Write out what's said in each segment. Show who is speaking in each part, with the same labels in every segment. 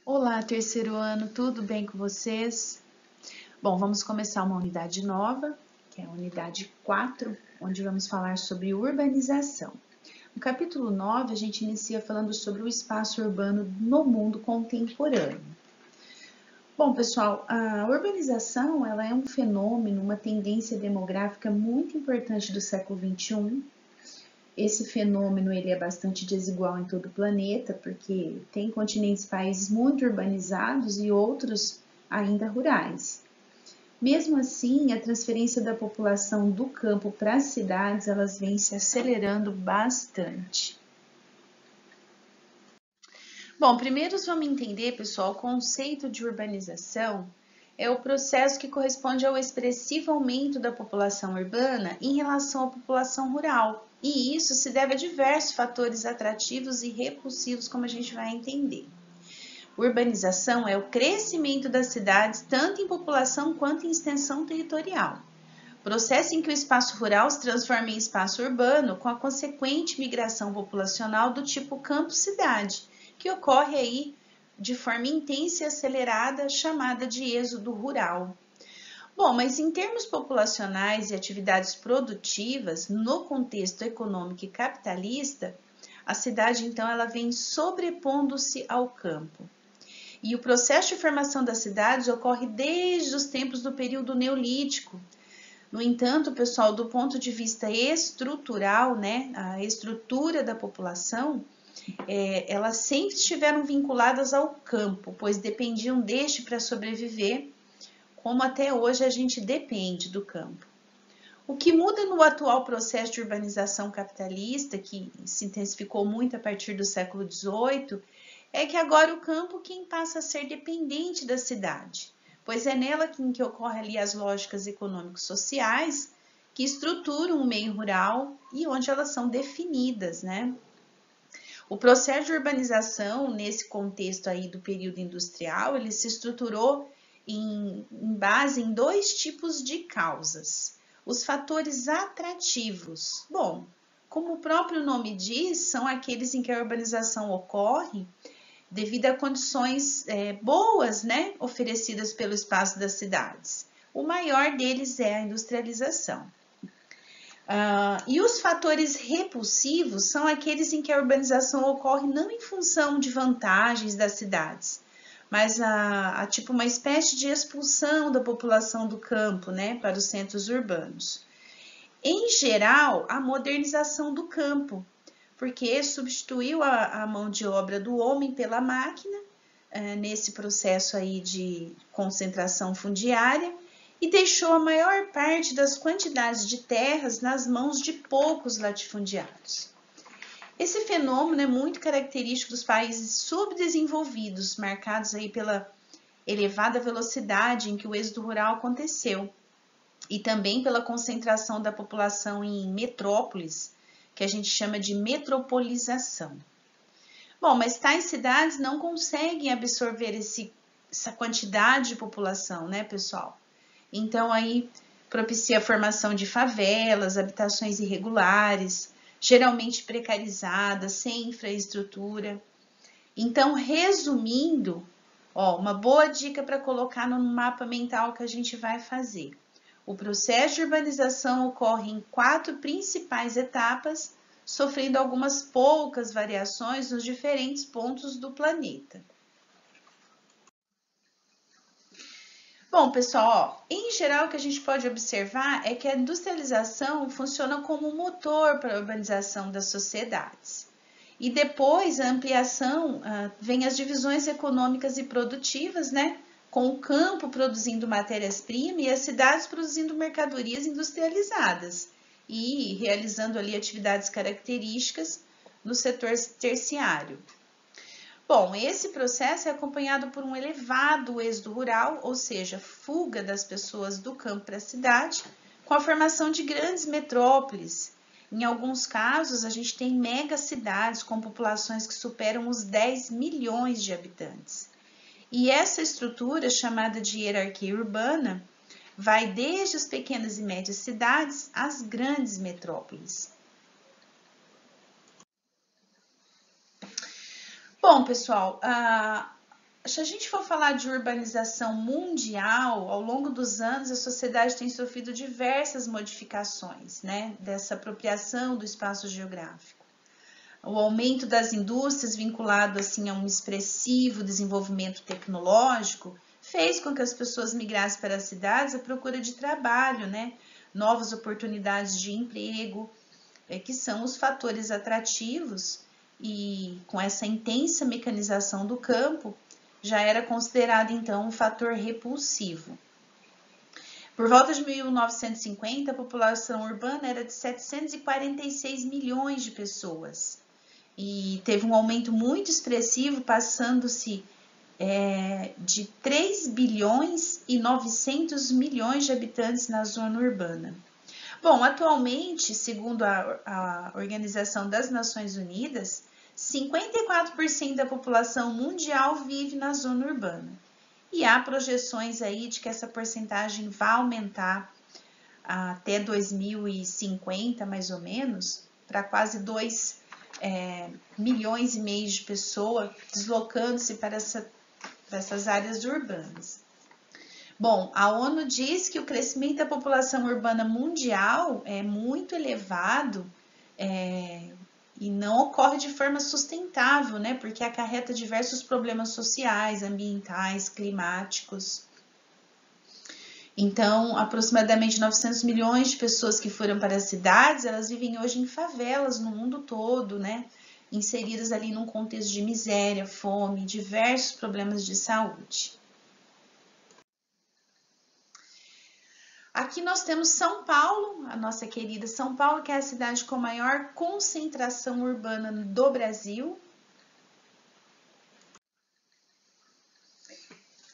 Speaker 1: Olá, terceiro ano, tudo bem com vocês? Bom, vamos começar uma unidade nova, que é a unidade 4, onde vamos falar sobre urbanização. No capítulo 9, a gente inicia falando sobre o espaço urbano no mundo contemporâneo. Bom, pessoal, a urbanização ela é um fenômeno, uma tendência demográfica muito importante do século XXI. Esse fenômeno ele é bastante desigual em todo o planeta, porque tem continentes, países muito urbanizados e outros ainda rurais. Mesmo assim, a transferência da população do campo para as cidades, elas vêm se acelerando bastante. Bom, primeiro vamos entender, pessoal, o conceito de urbanização é o processo que corresponde ao expressivo aumento da população urbana em relação à população rural. E isso se deve a diversos fatores atrativos e repulsivos, como a gente vai entender. Urbanização é o crescimento das cidades, tanto em população quanto em extensão territorial. Processo em que o espaço rural se transforma em espaço urbano, com a consequente migração populacional do tipo campo-cidade, que ocorre aí de forma intensa e acelerada, chamada de êxodo rural. Bom, mas em termos populacionais e atividades produtivas, no contexto econômico e capitalista, a cidade então ela vem sobrepondo-se ao campo. E o processo de formação das cidades ocorre desde os tempos do período neolítico. No entanto, pessoal, do ponto de vista estrutural, né, a estrutura da população, elas sempre estiveram vinculadas ao campo, pois dependiam deste para sobreviver, como até hoje a gente depende do campo. O que muda no atual processo de urbanização capitalista, que se intensificou muito a partir do século XVIII, é que agora o campo quem passa a ser dependente da cidade, pois é nela que ocorrem ali as lógicas econômico-sociais que estruturam o meio rural e onde elas são definidas, né? O processo de urbanização, nesse contexto aí do período industrial, ele se estruturou em base em dois tipos de causas. Os fatores atrativos. Bom, como o próprio nome diz, são aqueles em que a urbanização ocorre devido a condições boas, né, oferecidas pelo espaço das cidades. O maior deles é a industrialização. E os fatores repulsivos são aqueles em que a urbanização ocorre não em função de vantagens das cidades, mas a tipo uma espécie de expulsão da população do campo, né, para os centros urbanos. Em geral, a modernização do campo, porque substituiu a mão de obra do homem pela máquina, nesse processo aí de concentração fundiária, e deixou a maior parte das quantidades de terras nas mãos de poucos latifundiários. Esse fenômeno é muito característico dos países subdesenvolvidos, marcados aí pela elevada velocidade em que o êxodo rural aconteceu, e também pela concentração da população em metrópoles, que a gente chama de metropolização. Bom, mas tais cidades não conseguem absorver essa quantidade de população, né, pessoal? Então, aí propicia a formação de favelas, habitações irregulares, geralmente precarizadas, sem infraestrutura. Então, resumindo, uma boa dica para colocar no mapa mental que a gente vai fazer. O processo de urbanização ocorre em 4 principais etapas, sofrendo algumas poucas variações nos diferentes pontos do planeta. Bom, pessoal, em geral o que a gente pode observar é que a industrialização funciona como um motor para a urbanização das sociedades. E depois a ampliação, vem as divisões econômicas e produtivas, né? Com o campo produzindo matérias-primas e as cidades produzindo mercadorias industrializadas e realizando ali atividades características no setor terciário. Bom, esse processo é acompanhado por um elevado êxodo rural, ou seja, fuga das pessoas do campo para a cidade, com a formação de grandes metrópoles. Em alguns casos, a gente tem megacidades com populações que superam os 10 milhões de habitantes. E essa estrutura, chamada de hierarquia urbana, vai desde as pequenas e médias cidades às grandes metrópoles. Bom, pessoal, Se a gente for falar de urbanização mundial, ao longo dos anos a sociedade tem sofrido diversas modificações, né, dessa apropriação do espaço geográfico. O aumento das indústrias vinculado assim a um expressivo desenvolvimento tecnológico fez com que as pessoas migrassem para as cidades à procura de trabalho, né, novas oportunidades de emprego, que são os fatores atrativos, e com essa intensa mecanização do campo, já era considerado então um fator repulsivo. Por volta de 1950, a população urbana era de 746 milhões de pessoas e teve um aumento muito expressivo, passando-se de 3 bilhões e 900 milhões de habitantes na zona urbana. Bom, atualmente, segundo a Organização das Nações Unidas, 54% da população mundial vive na zona urbana. E há projeções aí de que essa porcentagem vai aumentar até 2050, mais ou menos, para quase 2 milhões e meio de pessoas deslocando-se para essas áreas urbanas. Bom, a ONU diz que o crescimento da população urbana mundial é muito elevado e não ocorre de forma sustentável, né? Porque acarreta diversos problemas sociais, ambientais, climáticos. Então, aproximadamente 900 milhões de pessoas que foram para as cidades, elas vivem hoje em favelas no mundo todo, né? Inseridas ali num contexto de miséria, fome, diversos problemas de saúde. Aqui nós temos São Paulo, a nossa querida São Paulo, que é a cidade com maior concentração urbana do Brasil.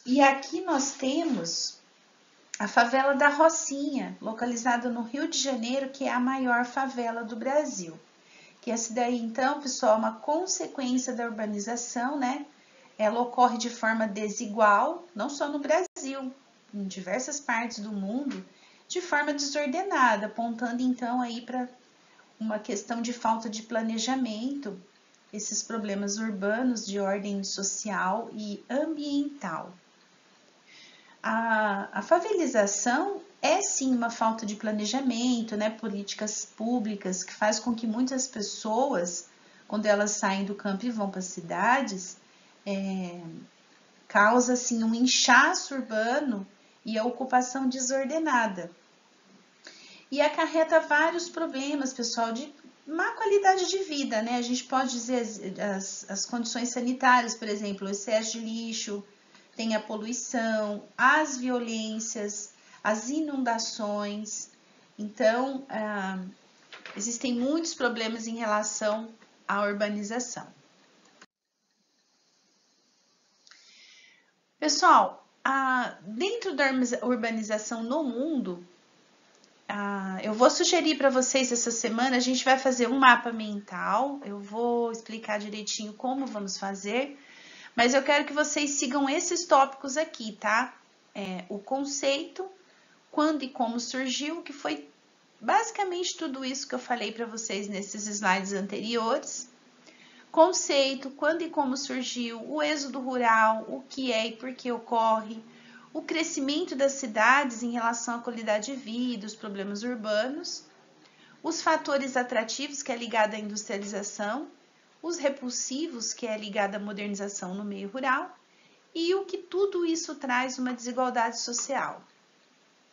Speaker 1: E aqui nós temos a favela da Rocinha, localizada no Rio de Janeiro, que é a maior favela do Brasil. Que essa daí, então, pessoal, é uma consequência da urbanização, né? Ela ocorre de forma desigual, não só no Brasil, em diversas partes do mundo, de forma desordenada, apontando então aí para uma questão de falta de planejamento, esses problemas urbanos de ordem social e ambiental. A favelização é sim uma falta de planejamento, né, políticas públicas, que faz com que muitas pessoas, quando elas saem do campo e vão para as cidades, causa assim um inchaço urbano e a ocupação desordenada. E acarreta vários problemas, pessoal, de má qualidade de vida, né? A gente pode dizer as condições sanitárias, por exemplo, o excesso de lixo, tem a poluição, as violências, as inundações. Então, existem muitos problemas em relação à urbanização. Pessoal, dentro da urbanização no mundo, eu vou sugerir para vocês essa semana, a gente vai fazer um mapa mental, eu vou explicar direitinho como vamos fazer, mas eu quero que vocês sigam esses tópicos aqui, tá? O conceito, quando e como surgiu, que foi basicamente tudo isso que eu falei para vocês nesses slides anteriores. Conceito, quando e como surgiu, o êxodo rural, o que é e por que ocorre, o crescimento das cidades em relação à qualidade de vida, os problemas urbanos, os fatores atrativos, que é ligado à industrialização, os repulsivos, que é ligado à modernização no meio rural, e o que tudo isso traz uma desigualdade social.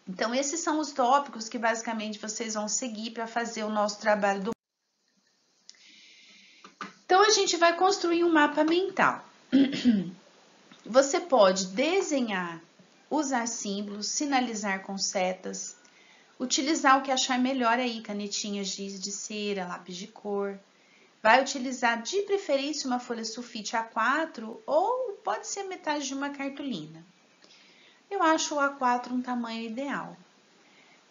Speaker 1: Então, esses são os tópicos que basicamente vocês vão seguir para fazer o nosso trabalho do. Então, a gente vai construir um mapa mental. Você pode desenhar, usar símbolos, sinalizar com setas, utilizar o que achar melhor aí, canetinhas giz de cera, lápis de cor. Vai utilizar de preferência uma folha sulfite A4 ou pode ser metade de uma cartolina. Eu acho o A4 um tamanho ideal.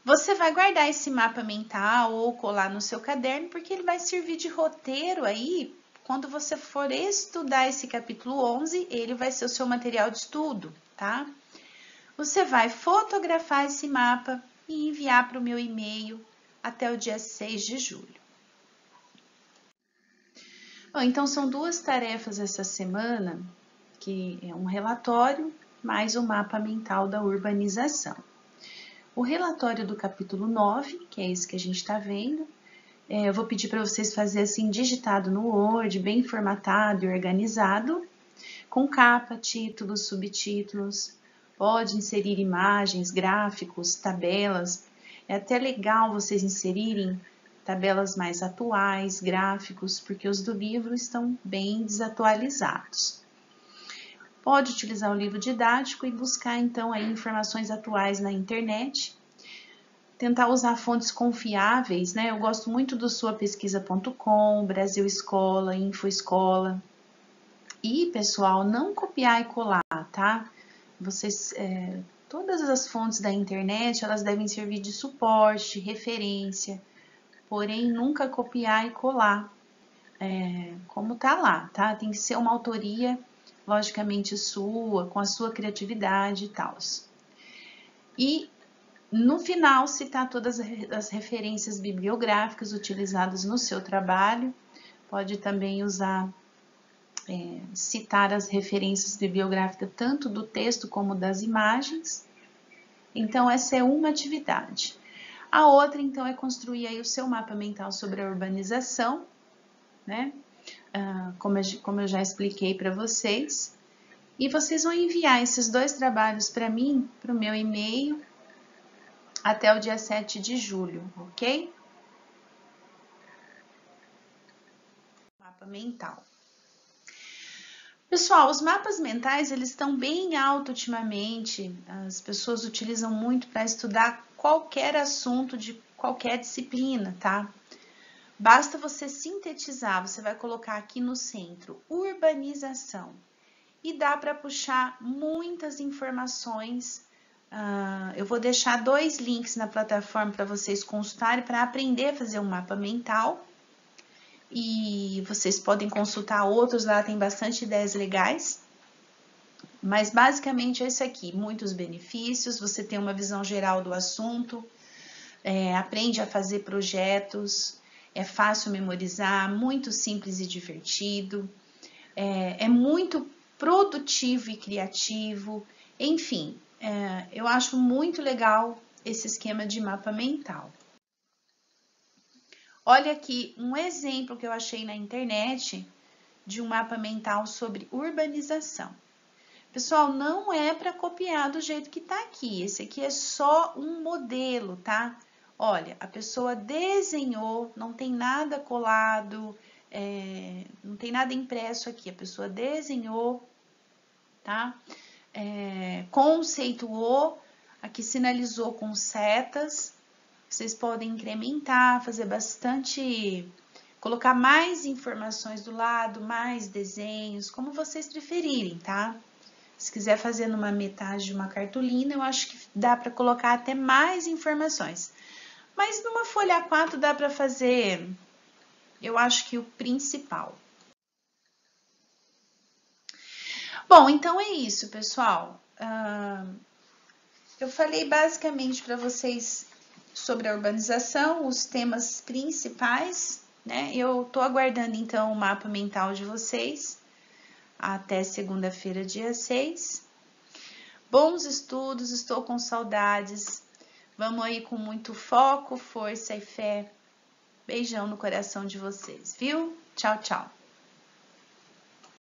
Speaker 1: Você vai guardar esse mapa mental ou colar no seu caderno, porque ele vai servir de roteiro aí. Quando você for estudar esse capítulo 11, ele vai ser o seu material de estudo, tá? Você vai fotografar esse mapa e enviar para o meu e-mail até o dia 6 de julho. Bom, então, são duas tarefas essa semana que é um relatório mais o mapa mental da urbanização. O relatório do capítulo 9, que é esse que a gente está vendo, eu vou pedir para vocês fazerem assim, digitado no Word, bem formatado e organizado, com capa, títulos, subtítulos, pode inserir imagens, gráficos, tabelas. É até legal vocês inserirem tabelas mais atuais, gráficos, porque os do livro estão bem desatualizados. Pode utilizar o livro didático e buscar então aí informações atuais na internet. Tentar usar fontes confiáveis, né? Eu gosto muito do suapesquisa.com, Brasil Escola, InfoEscola. E, pessoal, não copiar e colar, tá? Vocês, todas as fontes da internet, elas devem servir de suporte, referência, porém nunca copiar e colar, como tá lá, tá? Tem que ser uma autoria, logicamente sua, com a sua criatividade e tal. E no final, citar todas as referências bibliográficas utilizadas no seu trabalho. Pode também usar, citar as referências bibliográficas tanto do texto como das imagens. Então, essa é uma atividade. A outra, então, é construir aí o seu mapa mental sobre a urbanização, né? Como eu já expliquei para vocês. E vocês vão enviar esses 2 trabalhos para mim, para o meu e-mail, até o dia 7 de julho, ok? Mapa mental. Pessoal, os mapas mentais, eles estão bem alto ultimamente. As pessoas utilizam muito para estudar qualquer assunto de qualquer disciplina, tá? Basta você sintetizar, você vai colocar aqui no centro, urbanização. E dá para puxar muitas informações. Eu vou deixar 2 links na plataforma para vocês consultarem para aprender a fazer um mapa mental. E vocês podem consultar outros, lá tem bastante ideias legais. Mas basicamente é isso aqui, muitos benefícios, você tem uma visão geral do assunto, aprende a fazer projetos, é fácil memorizar, muito simples e divertido, é muito produtivo e criativo, enfim, eu acho muito legal esse esquema de mapa mental. Olha aqui um exemplo que eu achei na internet de um mapa mental sobre urbanização. Pessoal, não é para copiar do jeito que está aqui. Esse aqui é só um modelo, tá? Olha, a pessoa desenhou, não tem nada colado, não tem nada impresso aqui. A pessoa desenhou, tá? Conceituou, aqui sinalizou com setas. Vocês podem incrementar, fazer bastante, colocar mais informações do lado, mais desenhos, como vocês preferirem, tá? Se quiser fazer numa metade de uma cartolina, eu acho que dá para colocar até mais informações. Mas numa folha A4 dá para fazer, eu acho que o principal. Bom, então é isso, pessoal. Eu falei basicamente para vocês sobre a urbanização, os temas principais, né? Eu tô aguardando então o mapa mental de vocês até segunda-feira, dia 6. Bons estudos, estou com saudades. Vamos aí com muito foco, força e fé. Beijão no coração de vocês, viu? Tchau, tchau.